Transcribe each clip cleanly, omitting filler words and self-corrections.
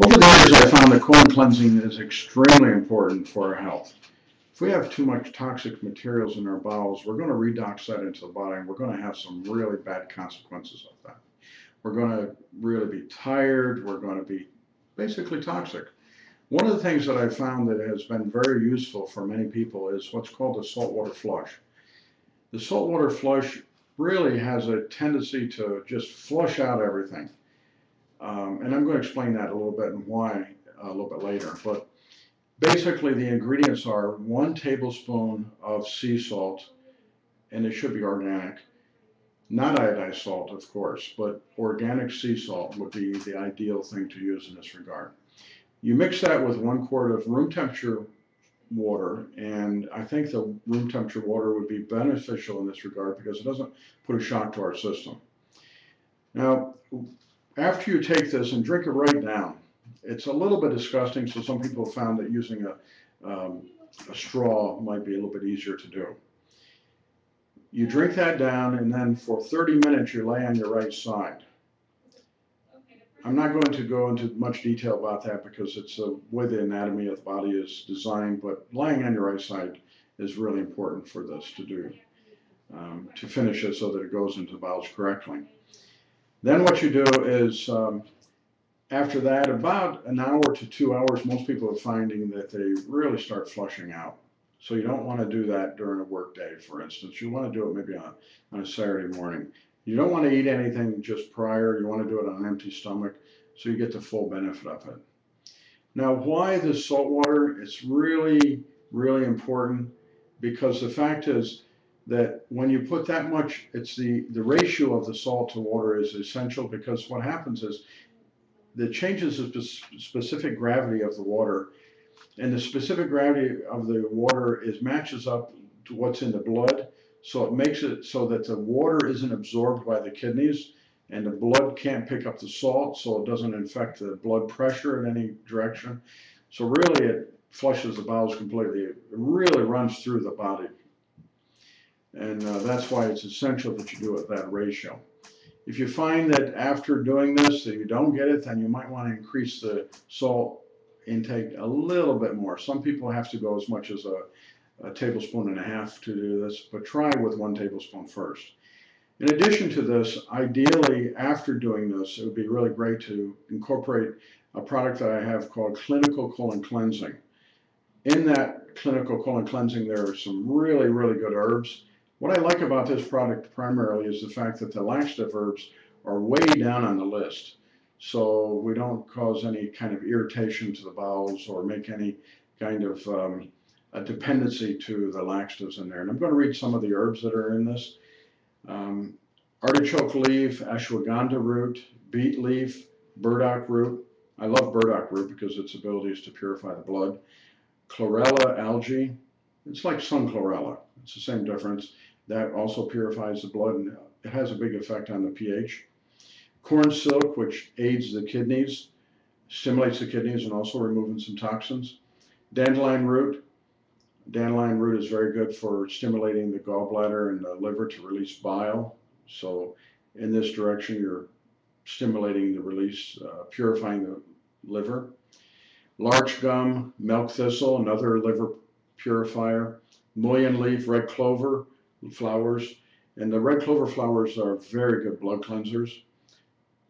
Over the years, I found that colon cleansing is extremely important for our health. If we have too much toxic materials in our bowels, we're going to redox that into the body, and we're going to have some really bad consequences of that. We're going to really be tired. We're going to be basically toxic. One of the things that I found that has been very useful for many people is what's called the saltwater flush. The saltwater flush really has a tendency to just flush out everything. And I'm going to explain that a little bit and why a little bit later. But basically, the ingredients are 1 tablespoon of sea salt, and it should be organic. Not iodized salt, of course, but organic sea salt would be the ideal thing to use in this regard. You mix that with 1 quart of room temperature water, and I think the room temperature water would be beneficial in this regard because it doesn't put a shock to our system. Now, after you take this and drink it right down, it's a little bit disgusting, so some people have found that using a straw might be a little bit easier to do. You drink that down, and then for 30 minutes you lay on your right side. I'm not going to go into much detail about that because it's the way the anatomy of the body is designed, but lying on your right side is really important for this to do, to finish it so that it goes into the bowels correctly. Then what you do is, after that, about an hour to 2 hours, most people are finding that they really start flushing out. So you don't want to do that during a work day, for instance. You want to do it maybe on a Saturday morning. You don't want to eat anything just prior. You want to do it on an empty stomach so you get the full benefit of it. Now, why the salt water? It's really, really important because the fact is that when you put that much, it's the ratio of the salt to water is essential because what happens is the changes the specific gravity of the water, and the specific gravity of the water matches up to what's in the blood. So it makes it so that the water isn't absorbed by the kidneys and the blood can't pick up the salt, so it doesn't infect the blood pressure in any direction. So really it flushes the bowels completely. It really runs through the body. And that's why it's essential that you do it that ratio. If you find that after doing this that you don't get it, then you might want to increase the salt intake a little bit more. Some people have to go as much as a tablespoon and a half to do this, but try with 1 tablespoon first. In addition to this, ideally after doing this, it would be really great to incorporate a product that I have called Clinical Colon Cleansing. In that Clinical Colon Cleansing, there are some really, really good herbs. What I like about this product primarily is the fact that the laxative herbs are way down on the list. So we don't cause any kind of irritation to the bowels or make any kind of a dependency to the laxatives in there. And I'm going to read some of the herbs that are in this. Artichoke leaf, ashwagandha root, beet leaf, burdock root. I love burdock root because its ability is to purify the blood. Chlorella algae. It's like sun chlorella. It's the same difference. That also purifies the blood and it has a big effect on the pH. Corn silk, which aids the kidneys, stimulates the kidneys and also removing some toxins. Dandelion root. Dandelion root is very good for stimulating the gallbladder and the liver to release bile. So in this direction, you're stimulating the release, purifying the liver. Larch gum, milk thistle, another liver purifier. Mullein leaf, red clover flowers. And the red clover flowers are very good blood cleansers.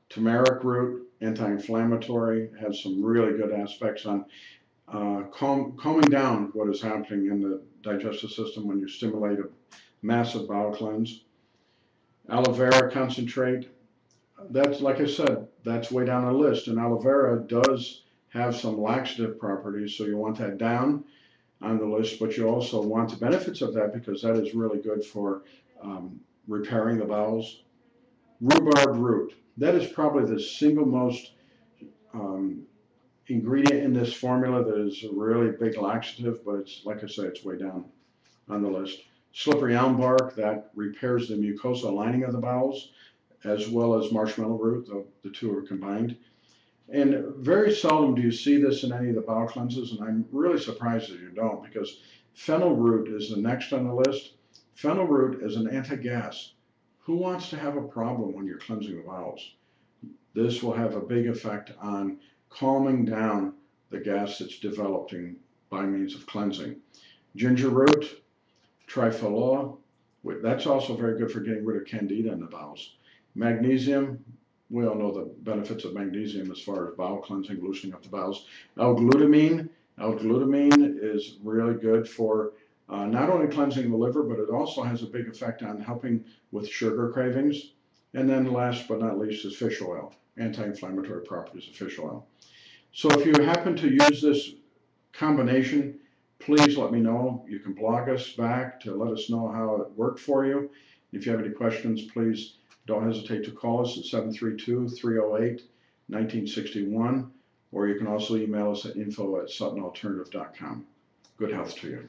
Turmeric root, anti-inflammatory, has some really good aspects on calming down what is happening in the digestive system when you stimulate a massive bowel cleanse. Aloe vera concentrate, that's, like I said, that's way down the list. And aloe vera does have some laxative properties, so you want that down on the list, but you also want the benefits of that because that is really good for repairing the bowels. Rhubarb root, that is probably the single most ingredient in this formula that is a really big laxative, but it's, like I say, it's way down on the list. Slippery elm bark, that repairs the mucosal lining of the bowels, as well as marshmallow root, the two are combined. And very seldom do you see this in any of the bowel cleanses, and I'm really surprised that you don't, because fennel root is the next on the list. Fennel root is an anti-gas. Who wants to have a problem when you're cleansing the bowels? This will have a big effect on calming down the gas that's developing by means of cleansing. Ginger root, trifaloa, that's also very good for getting rid of candida in the bowels. Magnesium, we all know the benefits of magnesium as far as bowel cleansing, loosening up the bowels. L-glutamine is really good for not only cleansing the liver, but it also has a big effect on helping with sugar cravings. And then last but not least is fish oil, anti-inflammatory properties of fish oil. So if you happen to use this combination, please let me know. You can blog us back to let us know how it worked for you. If you have any questions, please don't hesitate to call us at 732-308-1961, or you can also email us at info@suttonalternative.com. Good health to you.